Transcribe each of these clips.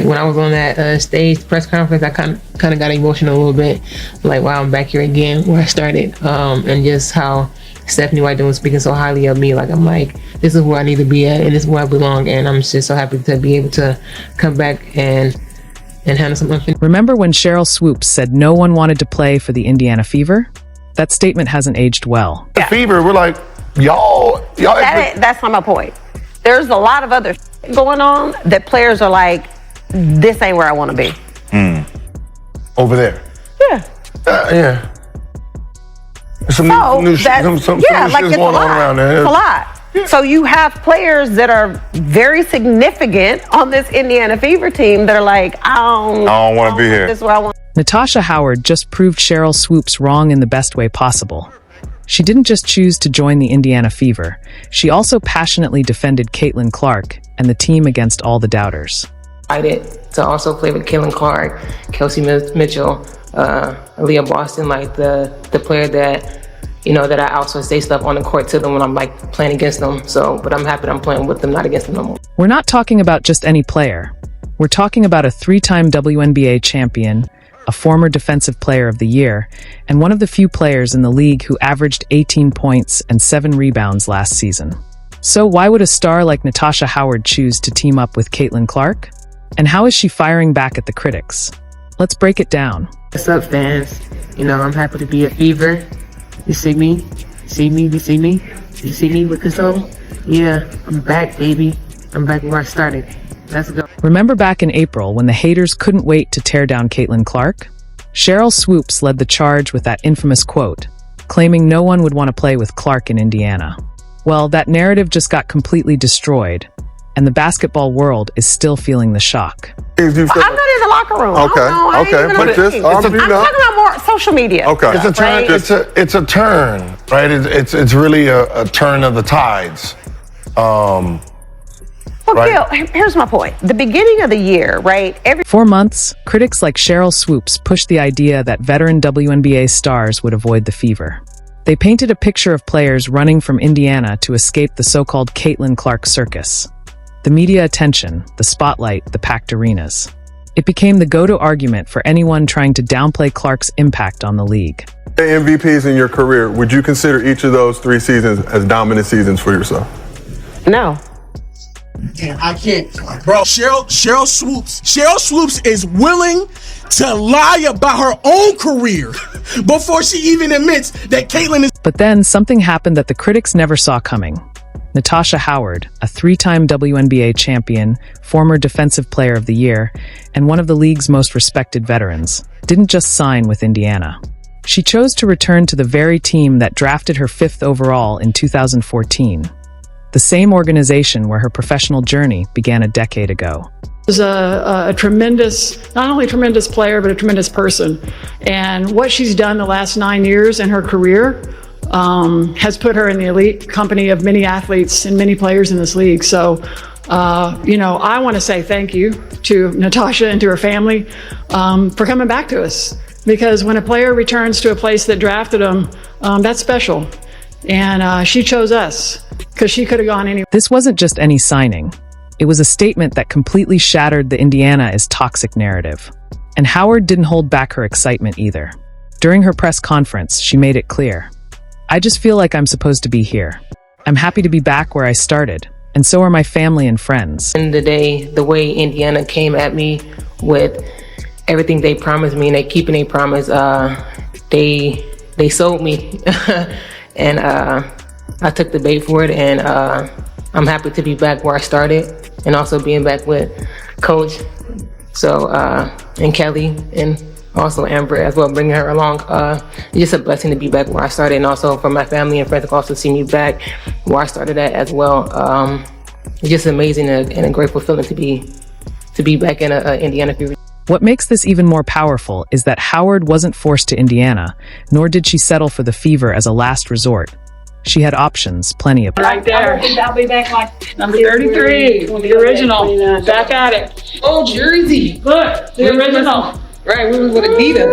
When I was on that stage press conference, I kind of got emotional a little bit. Like, wow, I'm back here again where I started, and just how Stephanie White was speaking so highly of me. Like, I'm like, this is where I need to be at, and this is where I belong. And I'm just so happy to be able to come back and handle something. Remember when Cheryl Swoops said no one wanted to play for the Indiana Fever? That statement hasn't aged well. The Fever, we're like, y'all. That's not my point. There's a lot of other going on that players are like, this ain't where I want to be. Over there. Yeah. Yeah. Some So new shit it's going a on lot. around there. It's a lot. Yeah. So you have players that are very significant on this Indiana Fever team that are like, I don't want to be here. This is where I want. Natasha Howard just proved Cheryl Swoops wrong in the best way possible. She didn't just choose to join the Indiana Fever. She also passionately defended Caitlin Clark and the team against all the doubters. To also play with Caitlin Clark, Kelsey Mitchell, Aaliyah Boston, like the player that, that I also say stuff on the court to them when I'm like playing against them. So, but I'm happy that I'm playing with them, not against them no more. We're not talking about just any player. We're talking about a 3-time WNBA champion, a former Defensive Player of the Year, and one of the few players in the league who averaged 18 points and 7 rebounds last season. So why would a star like Natasha Howard choose to team up with Caitlin Clark? And how is she firing back at the critics? Let's break it down. What's up, fans? I'm happy to be a Fever. You see me? See me? You see me? You see me with this on? Yeah, I'm back, baby. I'm back where I started. Let's go. Remember back in April when the haters couldn't wait to tear down Caitlin Clark? Cheryl Swoops led the charge with that infamous quote, claiming no one would want to play with Clark in Indiana. Well, that narrative just got completely destroyed, and the basketball world is still feling the shock. I'm not in the locker room. Okay. But I'm talking about more social media. Okay. It's a turn. Right? It's a turn, right? It's really a turn of the tides. Well, right? Gil, here's my point. The beginning of the year, right? For months, critics like Cheryl Swoops pushed the idea that veteran WNBA stars would avoid the Fever. They painted a picture of players running from Indiana to escape the so-called Caitlin Clark circus. The media attention, the spotlight, the packed arenas. It became the go-to argument for anyone trying to downplay Clark's impact on the league. MVPs in your career, would you consider each of those 3 seasons as dominant seasons for yourself? No. Damn, I can't. Bro, Cheryl Swoops is willing to lie about her own career before she even admits that Caitlin is. But then something happened that the critics never saw coming. Natasha Howard, a 3-time WNBA champion, former Defensive Player of the Year, and one of the league's most respected veterans, didn't just sign with Indiana. She chose to return to the very team that drafted her 5th overall in 2014. The same organization where her professional journey began a decade ago. She was a tremendous, not only a tremendous player, but a tremendous person. And what she's done the last 9 years in her career has put her in the elite company of many athletes and many players in this league. So, I want to say thank you to Natasha and to her family for coming back to us. Because when a player returns to a place that drafted them, that's special. And she chose us because she could have gone anywhere. This wasn't just any signing. It was a statement that completely shattered the Indiana is toxic narrative. And Howard didn't hold back her excitement either. During her press conference, she made it clear. I just feel like I'm supposed to be here. I'm happy to be back where I started, and so are my family and friends. In the day, the way Indiana came at me with everything they promised me and they keeping their promise, they sold me. And I took the bait for it, and I'm happy to be back where I started, and also being back with Coach, and Kelly, and also Amber as well, bringing her along. It's just a blessing to be back where I started, and also for my family and friends to also see me back where I started at as well. It's just amazing and a grateful feeling to be back in Indiana Fever. What makes this even more powerful is that Howard wasn't forced to Indiana, nor did she settle for the Fever as a last resort. She had options, plenty of them. Right there. I'll be back like Number 33, the original. Back at it. Oh, Jersey! Look, the original. Right, we was with Adidas.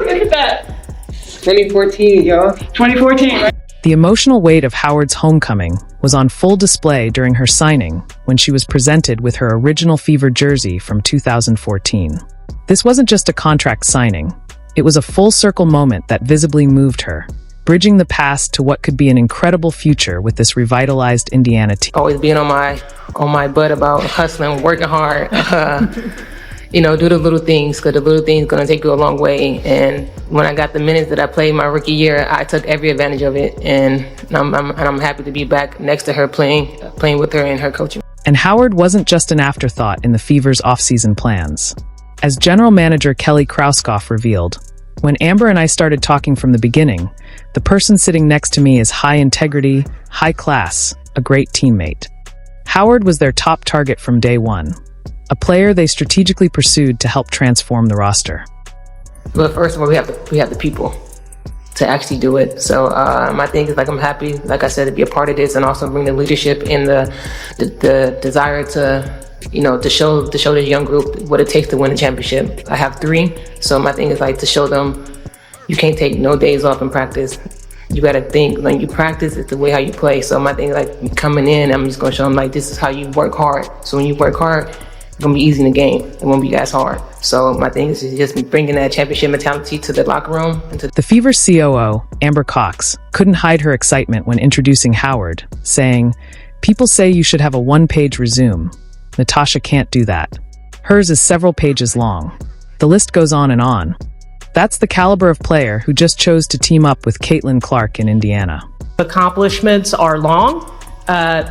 Look at that. 2014, y'all. 2014. The emotional weight of Howard's homecoming was on full display during her signing when she was presented with her original Fever jersey from 2014. This wasn't just a contract signing. It was a full-circle moment that visibly moved her, bridging the past to what could be an incredible future with this revitalized Indiana team. Always being on my butt about hustling, working hard, do the little things, because the little things gonna take you a long way. And when I got the minutes that I played my rookie year, I took every advantage of it, and I'm happy to be back next to her, playing with her and her coaching. And Howard wasn't just an afterthought in the Fever's offseason plans. As general manager Kelly Krauskopf revealed, when Amber and I started talking from the beginning, the person sitting next to me is high integrity, high class, a great teammate. Howard was their top target from day one, a player they strategically pursued to help transform the roster. But first of all, we have the people to actually do it. So my thing is, I'm happy, like I said, to be a part of this, and also bring the leadership and the desire to show this young group what it takes to win a championship. I have 3, so my thing is to show them you can't take no days off in practice. You gotta think, you practice, it's the way how you play. So my thing is coming in, I'm just gonna show them this is how you work hard. So when you work hard, it's gonna be easy in the game. It won't be as hard. So my thing is just bringing that championship mentality to the locker room. The Fever's COO, Amber Cox, couldn't hide her excitement when introducing Howard, saying, "People say you should have a one-page resume. Natasha can't do that. Hers is several pages long. The list goes on and on." That's the caliber of player who just chose to team up with Caitlin Clark in Indiana. Accomplishments are long.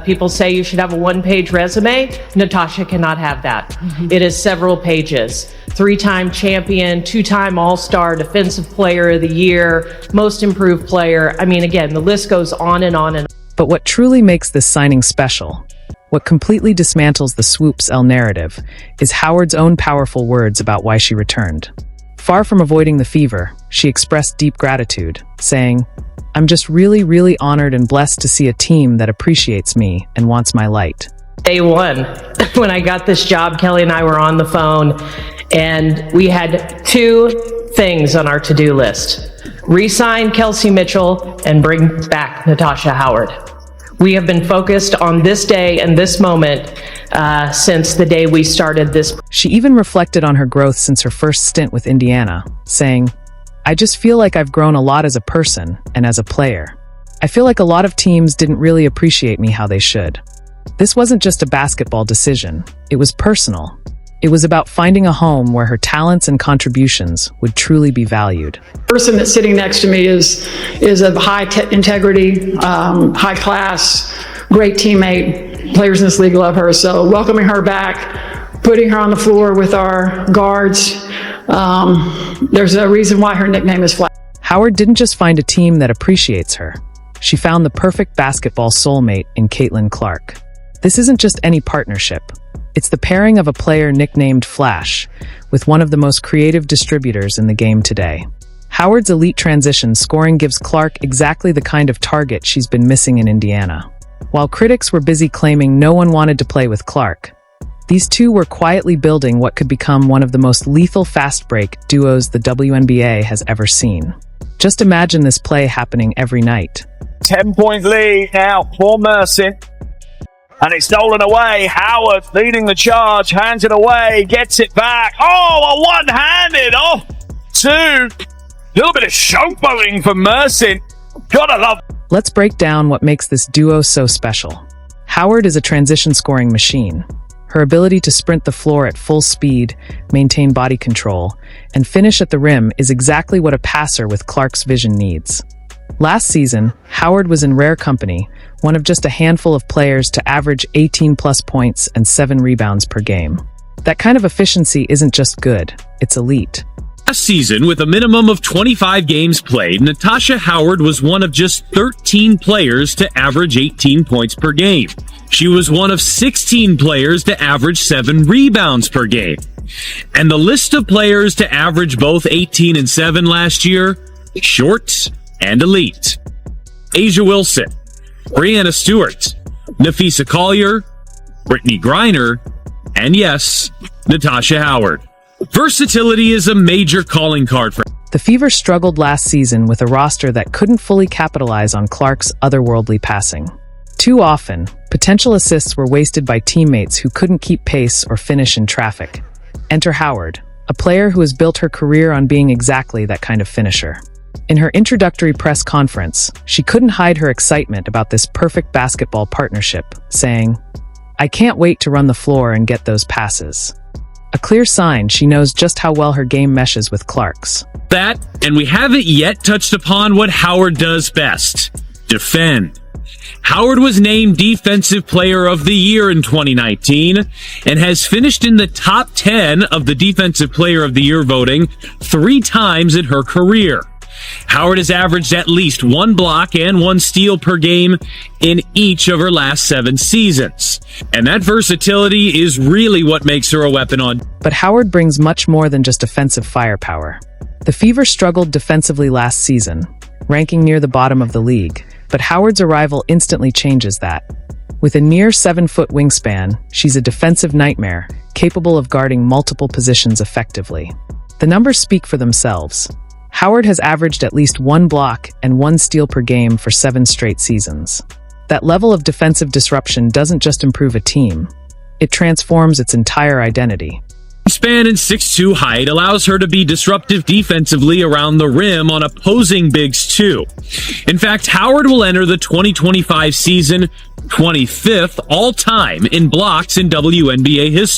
People say you should have a one-page resume. Natasha cannot have that. It is several pages. 3-time champion, 2-time All-Star, Defensive Player of the Year, Most Improved Player. Again, the list goes on and on and on. But what truly makes this signing special, what completely dismantles the Swoops L narrative, is Howard's own powerful words about why she returned. Far from avoiding the Fever, she expressed deep gratitude, saying, "I'm just really, really honored and blessed to see a team that appreciates me and wants my light." Day one, when I got this job, Kelly and I were on the phone, and we had 2 things on our to-do list: re-sign Kelsey Mitchell and bring back Natasha Howard. We have been focused on this day and this moment since the day we started this. She even reflected on her growth since her first stint with Indiana, saying, "I just feel like I've grown a lot as a person and as a player. I feel like a lot of teams didn't really appreciate me how they should." This wasn't just a basketball decision. It was personal. It was about finding a home where her talents and contributions would truly be valued. The person that's sitting next to me is of high integrity, high class, great teammate. Players in this league love her. So welcoming her back, putting her on the floor with our guards, there's a reason why her nickname is Flash. Howard didn't just find a team that appreciates her. She found the perfect basketball soulmate in Caitlin Clark. This isn't just any partnership. It's the pairing of a player nicknamed Flash with one of the most creative distributors in the game today. Howard's elite transition scoring gives Clark exactly the kind of target she's been missing in Indiana. While critics were busy claiming no one wanted to play with Clark, these two were quietly building what could become one of the most lethal fast-break duos the WNBA has ever seen. Just imagine this play happening every night. 10-point lead now for Mercy. And it's stolen away. Howard leading the charge, hands it away, gets it back. Oh, a one-handed off 2. Little bit of showboating for Mercy. Gotta love. Let's break down what makes this duo so special. Howard is a transition scoring machine. Her ability to sprint the floor at full speed, maintain body control, and finish at the rim is exactly what a passer with Clark's vision needs. Last season, Howard was in rare company, one of just a handful of players to average 18-plus points and 7 rebounds per game. That kind of efficiency isn't just good, it's elite. Last season, with a minimum of 25 games played, Natasha Howard was one of just 13 players to average 18 points per game. She was one of 16 players to average 7 rebounds per game. And the list of players to average both 18 and 7 last year, short and elite. Asia Wilson, Brianna Stewart, Nafisa Collier, Brittany Griner, and yes, Natasha Howard. Versatility is a major calling card for The Fever struggled last season with a roster that couldn't fully capitalize on Clark's otherworldly passing. Too often, potential assists were wasted by teammates who couldn't keep pace or finish in traffic. Enter Howard, a player who has built her career on being exactly that kind of finisher. In her introductory press conference, she couldn't hide her excitement about this perfect basketball partnership, saying, "I can't wait to run the floor and get those passes." A clear sign she knows just how well her game meshes with Clark's. That, and we haven't yet touched upon what Howard does best: defend. Howard was named Defensive Player of the Year in 2019 and has finished in the top 10 of the Defensive Player of the Year voting 3 times in her career. Howard has averaged at least 1 block and 1 steal per game in each of her last 7 seasons. And that versatility is really what makes her a weapon on. But Howard brings much more than just offensive firepower. The Fever struggled defensively last season, ranking near the bottom of the league, but Howard's arrival instantly changes that. With a near 7-foot wingspan, she's a defensive nightmare, capable of guarding multiple positions effectively. The numbers speak for themselves. Howard has averaged at least 1 block and 1 steal per game for 7 straight seasons. That level of defensive disruption doesn't just improve a team, it transforms its entire identity. Span and 6'2" height allows her to be disruptive defensively around the rim on opposing bigs too. In fact, Howard will enter the 2025 season 25th all-time in blocks in WNBA history.